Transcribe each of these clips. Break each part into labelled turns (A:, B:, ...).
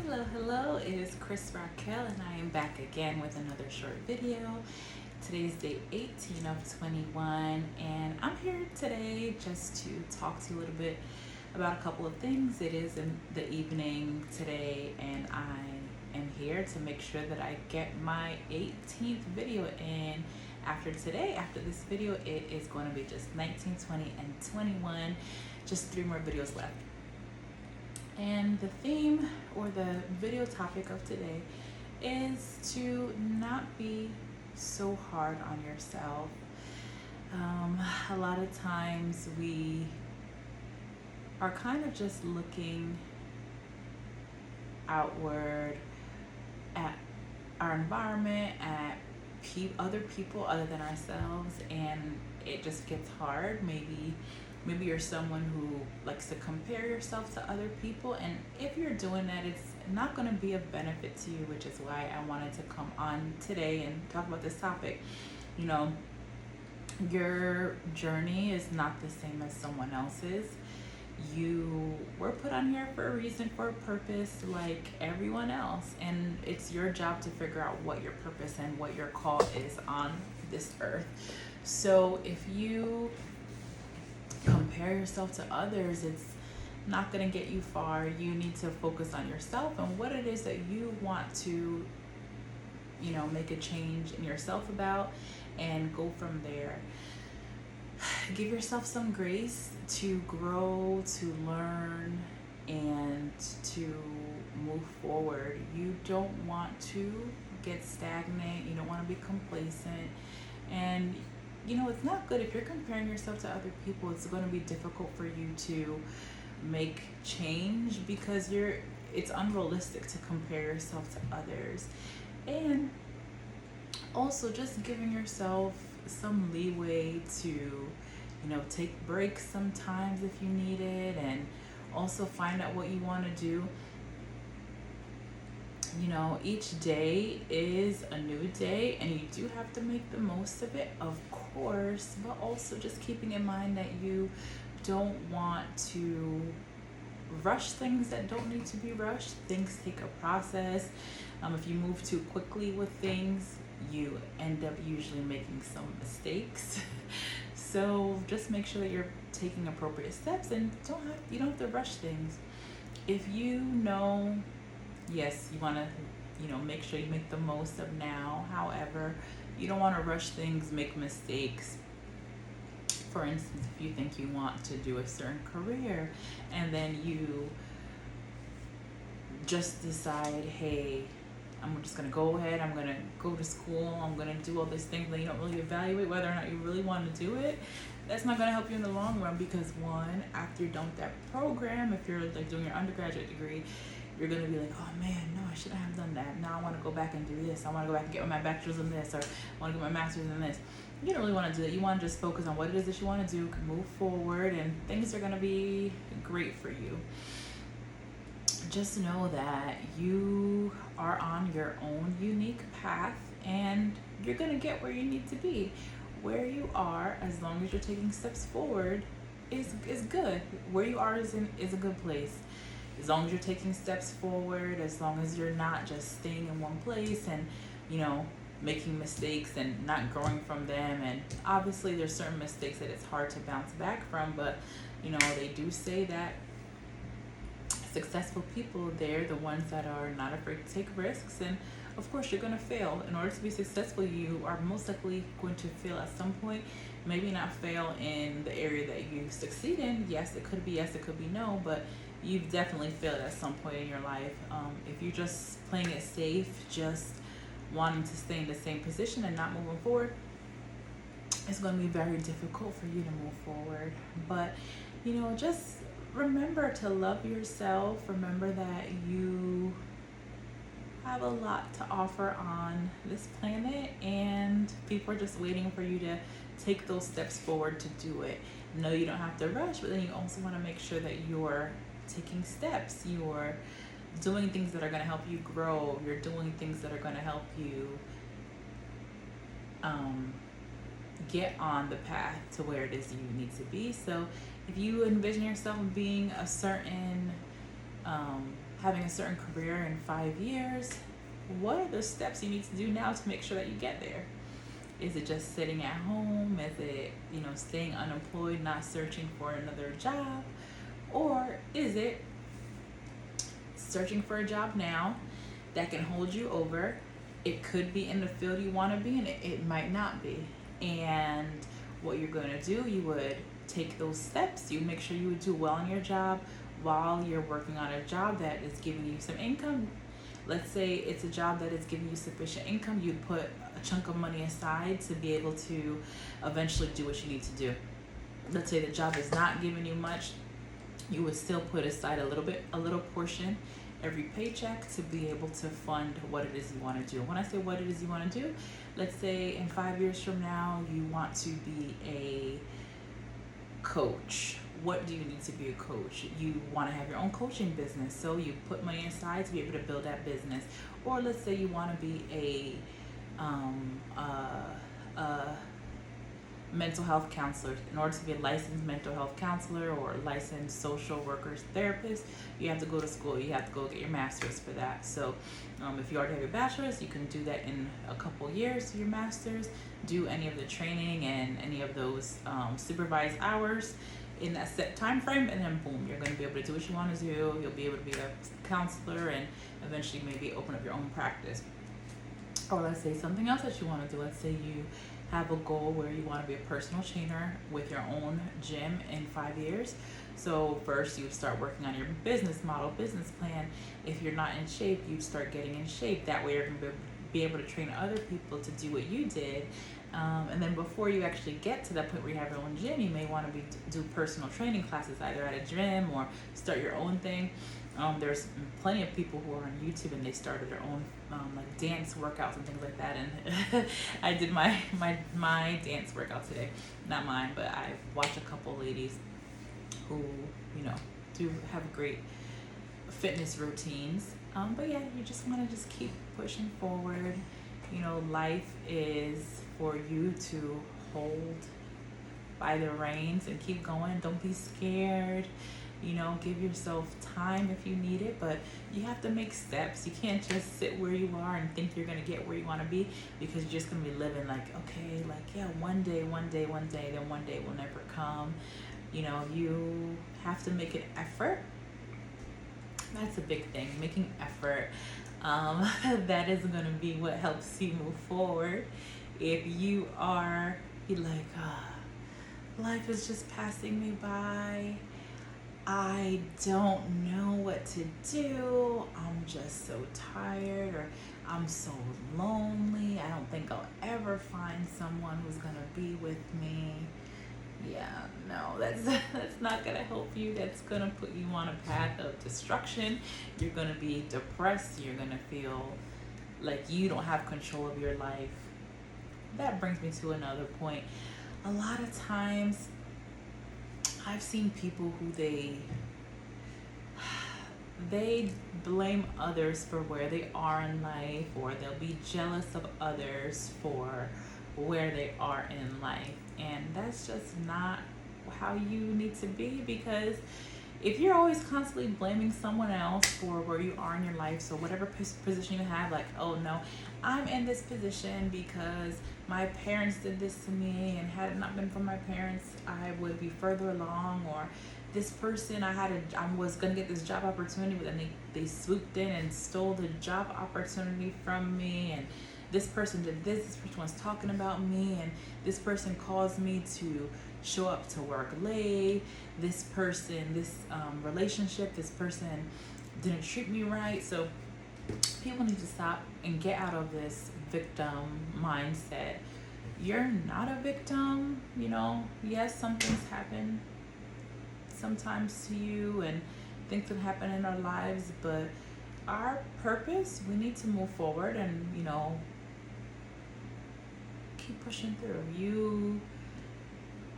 A: Hello, it is Krystalracquel and I am back again with another short video. Today's day 18 of 21 and I'm here today just to talk to you a little bit about a couple of things. It is in the evening today and I am here to make sure that I get my 18th video in. After this video, it is going to be just 19, 20, and 21, just 3 more videos left. And the theme or the video topic of today is to not be so hard on yourself. A lot of times we are kind of just looking outward at our environment, at other people other than ourselves, and it just gets hard. Maybe you're someone who likes to compare yourself to other people, and if you're doing that, it's not going to be of benefit to you, which is why I wanted to come on today and talk about this topic. You know, your journey is not the same as someone else's. You were put on here for a reason, for a purpose, like everyone else, and it's your job to figure out what your purpose and what your call is on this earth. So if you compare yourself to others, it's not going to get you far. You need to focus on yourself and what it is that you want to, make a change in yourself about, and go from there. Give yourself some grace to grow, to learn, and to move forward. You don't want to get stagnant. You don't want to be complacent. And it's not good if you're comparing yourself to other people. It's going to be difficult for you to make change because it's unrealistic to compare yourself to others. And also just giving yourself some leeway to, take breaks sometimes if you need it, and also find out what you want to do. Each day is a new day, and you do have to make the most of it, of course, but also just keeping in mind that you don't want to rush things that don't need to be rushed. Things take a process. If you move too quickly with things, you end up usually making some mistakes. So just make sure that you're taking appropriate steps, and you don't have to rush things. If yes, you want to, make sure you make the most of now. However, you don't want to rush things, make mistakes. For instance, if you think you want to do a certain career and then you just decide, hey, I'm just going to go ahead, I'm going to go to school, I'm going to do all these things, then you don't really evaluate whether or not you really want to do it. That's not going to help you in the long run, because one, after you're done with that program, if you're like doing your undergraduate degree, you're going to be like, oh man, no, I shouldn't have done that. Now I want to go back and do this. I want to go back and get my bachelor's in this, or I want to get my master's in this. You don't really want to do that. You want to just focus on what it is that you want to do, move forward, and things are going to be great for you. Just know that you are on your own unique path, and you're going to get where you need to be. Where you are, as long as you're taking steps forward, is good. Where you are is a good place. As long as you're taking steps forward, as long as you're not just staying in one place and, making mistakes and not growing from them. And obviously there's certain mistakes that it's hard to bounce back from, but, they do say that successful people, they're the ones that are not afraid to take risks. And of course you're going to fail. In order to be successful, you are most likely going to fail at some point. Maybe not fail in the area that you succeed in. Yes, it could be yes, it could be no, but you've definitely failed at some point in your life. If you're just playing it safe, just wanting to stay in the same position and not moving forward, it's going to be very difficult for you to move forward. But just remember to love yourself. Remember that you have a lot to offer on this planet, and people are just waiting for you to take those steps forward to do it. No, you don't have to rush, but then you also want to make sure that you're taking steps, you're doing things that are going to help you grow, you're doing things that are going to help you get on the path to where it is you need to be. So if you envision yourself being a certain having a certain career in 5 years, what are the steps you need to do now to make sure that you get there? Is it just sitting at home? Is it, staying unemployed, not searching for another job? Or is it searching for a job now that can hold you over? It could be in the field you want to be in, it might not be. And what you're going to do, you would take those steps. You make sure you would do well in your job while you're working on a job that is giving you some income. Let's say it's a job that is giving you sufficient income. You'd put a chunk of money aside to be able to eventually do what you need to do. Let's say the job is not giving you much. You would still put aside a little portion every paycheck to be able to fund what it is you want to do. When I say what it is you want to do, let's say in 5 years from now, you want to be a coach. What do you need to be a coach? You want to have your own coaching business, so you put money aside to be able to build that business. Or let's say you want to be a mental health counselor. In order to be a licensed mental health counselor or a licensed social workers therapist, you have to go to school. You have to go get your master's for that. So if you already have your bachelor's, you can do that in a couple years, your master's, do any of the training and any of those supervised hours in that set time frame, and then boom, you're going to be able to do what you want to do. You'll be able to be a counselor and eventually maybe open up your own practice. Or let's say something else that you want to do. Let's say you have a goal where you want to be a personal trainer with your own gym in 5 years. So first you start working on your business model, business plan. If you're not in shape, you start getting in shape. That way you're going to be able to train other people to do what you did. And then before you actually get to that point where you have your own gym, you may want to do personal training classes either at a gym or start your own thing. There's plenty of people who are on YouTube and they started their own like dance workouts and things like that. And I did my dance workout today, not mine, but I watched a couple ladies who do have great fitness routines. But yeah, you just want to just keep pushing forward. Life is for you to hold by the reins and keep going. Don't be scared. Give yourself time if you need it, but you have to make steps. You can't just sit where you are and think you're going to get where you want to be, because you're just going to be living like, okay, like, yeah, one day, then one day will never come. You have to make an effort. That's a big thing, making effort. That is going to be what helps you move forward. If you are like, life is just passing me by, I don't know what to do, I'm just so tired, or I'm so lonely, I don't think I'll ever find someone who's gonna be with me. Yeah, no, that's not gonna help you. That's gonna put you on a path of destruction. You're gonna be depressed. You're gonna feel like you don't have control of your life. That brings me to another point. A lot of times I've seen people who they blame others for where they are in life, or they'll be jealous of others for where they are in life. And that's just not how you need to be, because if you're always constantly blaming someone else for where you are in your life, so whatever position you have, like, oh no, I'm in this position because my parents did this to me, and had it not been for my parents, I would be further along. Or this person, I was gonna get this job opportunity, but then they swooped in and stole the job opportunity from me, and this person did this person was talking about me, and this person caused me to show up to work late, this relationship, this person didn't treat me right. So people need to stop and get out of this victim mindset. You're not a victim. Yes, some things happen sometimes to you, and things that happen in our lives, but our purpose, we need to move forward and keep pushing through. You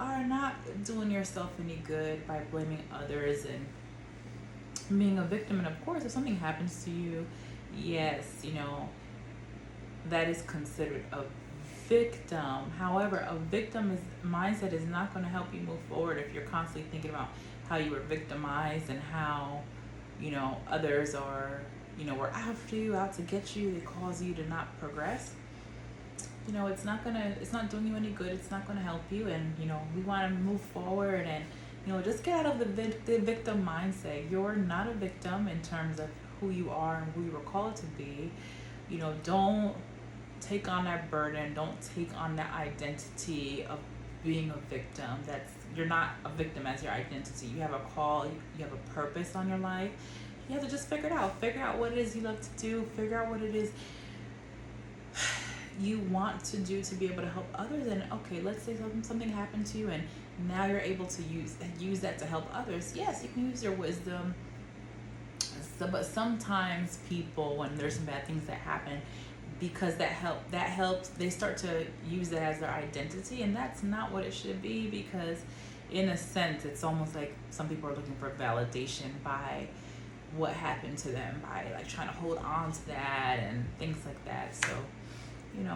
A: are not doing yourself any good by blaming others and being a victim. And of course, if something happens to you, yes, that is considered a victim. However, a victim mindset is not going to help you move forward if you're constantly thinking about how you were victimized and how others are, we're after you, out to get you, they cause you to not progress. It's not doing you any good. It's not gonna help you. And we want to move forward and just get out of the victim mindset. You're not a victim in terms of who you are and who you were called to be. Don't take on that burden. Don't take on that identity of being a victim. You're not a victim as your identity. You have a call. You have a purpose on your life. You have to just figure it out. Figure out what it is you love to do. Figure out what it is you want to do to be able to help others. And okay, let's say something happened to you and now you're able to use that to help others. Yes, you can use your wisdom. But sometimes people, when there's some bad things that happen, because that helps, they start to use that as their identity, and that's not what it should be. Because in a sense, it's almost like some people are looking for validation by what happened to them, by like trying to hold on to that and things like that. So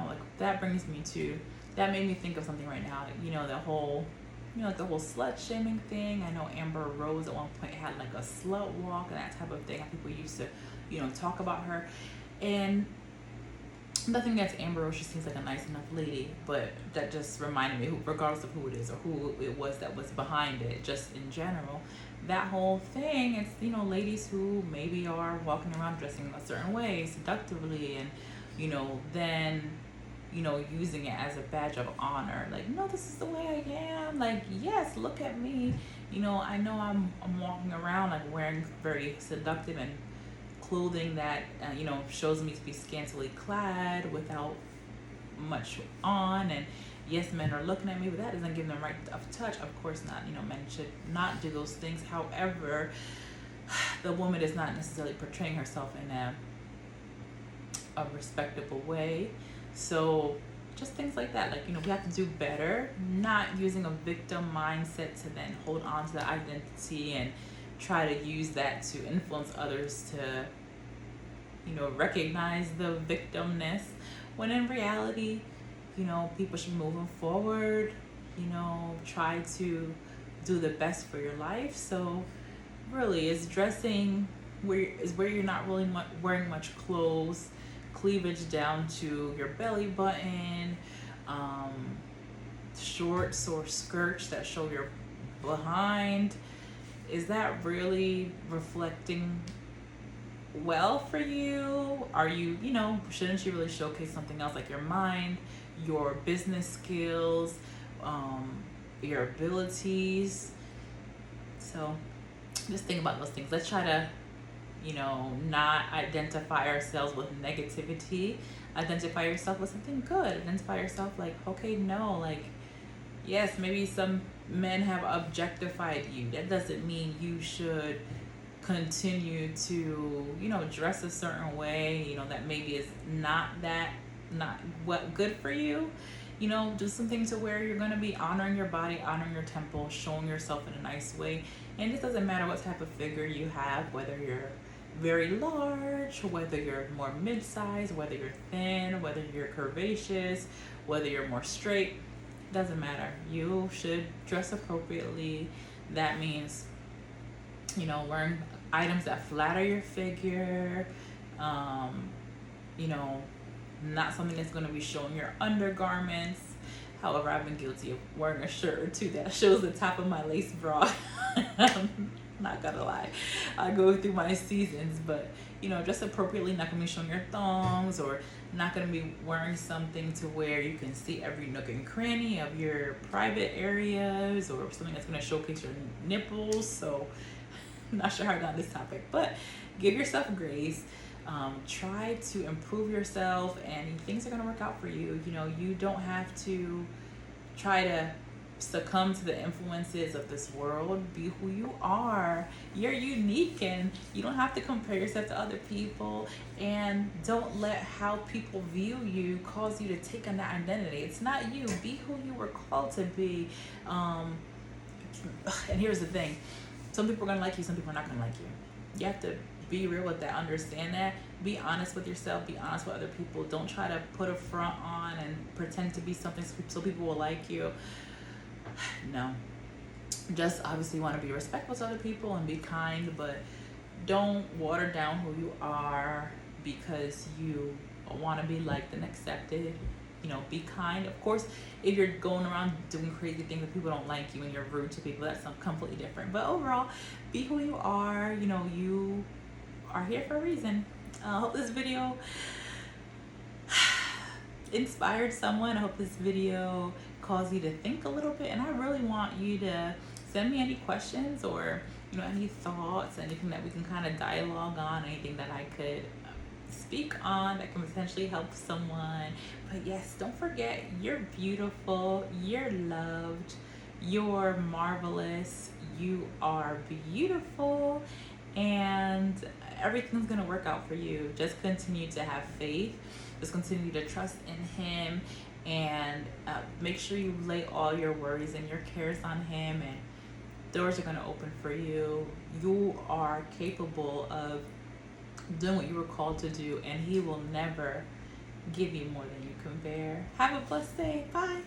A: like that made me think of something right now. The whole the whole slut shaming thing. I know Amber Rose at one point had like a slut walk and that type of thing. People used to talk about her, and nothing against Amber Rose. She seems like a nice enough lady, but that just reminded me, regardless of who it is or who it was that was behind it, just in general, that whole thing, it's ladies who maybe are walking around dressing a certain way seductively, and then using it as a badge of honor. Like, no, this is the way I am. Like, yes, look at me. I know I'm walking around like wearing very seductive and clothing that shows me to be scantily clad without much on. And yes, men are looking at me, but that doesn't give them right of touch. Of course not. Men should not do those things. However, the woman is not necessarily portraying herself in a respectable way. So just things like that, like we have to do better, not using a victim mindset to then hold on to the identity and try to use that to influence others to recognize the victimness, when in reality people should move forward, try to do the best for your life. So really, is dressing where you're not really wearing much clothes, cleavage down to your belly button, shorts or skirts that show your behind. Is that really reflecting well for you? Are you, shouldn't you really showcase something else, like your mind, your business skills, your abilities? So just think about those things. Let's try to not identify ourselves with negativity. Identify yourself with something good. Identify yourself like, okay, no, like, yes, maybe some men have objectified you. That doesn't mean you should continue to, dress a certain way, that maybe is not what good for you. Do something to where you're going to be honoring your body, honoring your temple, showing yourself in a nice way. And it doesn't matter what type of figure you have, whether you're very large, whether you're more mid-sized, whether you're thin, whether you're curvaceous, whether you're more straight, doesn't matter. You should dress appropriately. That means, wearing items that flatter your figure, not something that's going to be showing your undergarments. However, I've been guilty of wearing a shirt or two that shows the top of my lace bra. Not gonna lie, I go through my seasons, but dress appropriately. Not gonna be showing your thongs, or not gonna be wearing something to where you can see every nook and cranny of your private areas, or something that's gonna showcase your nipples. So I'm not sure how I got on this topic, but give yourself grace. Try to improve yourself, and things are gonna work out for you. You don't have to try to succumb to the influences of this world. Be who you are. You're unique, and you don't have to compare yourself to other people, and don't let how people view you cause you to take on that identity. It's not you. Be who you were called to be. And here's the thing, some people are gonna like you, some people are not gonna like you. You have to be real with that. Understand that. Be honest with yourself. Be honest with other people. Don't try to put a front on and pretend to be something so people will like you. No. Just obviously want to be respectful to other people and be kind, but Don't water down who you are because you want to be liked and accepted. You know, be kind. Of course, if you're going around doing crazy things and people don't like you and you're rude to people, that's something completely different. But overall, be who you are. You know, you are here for a reason. I hope this video inspired someone. I hope this video caused you to think a little bit. And I really want you to send me any questions or, you know, any thoughts, anything that we can kind of dialogue on, anything that I could speak on that can potentially help someone. But yes, don't forget, you're beautiful, you're loved, you're marvelous, you are beautiful, and everything's gonna work out for you. Just continue to have faith, just continue to trust in him, and make sure you lay all your worries and your cares on him, and doors are gonna open for you. You are capable of doing what you were called to do, and he will never give you more than you can bear. Have a blessed day. Bye.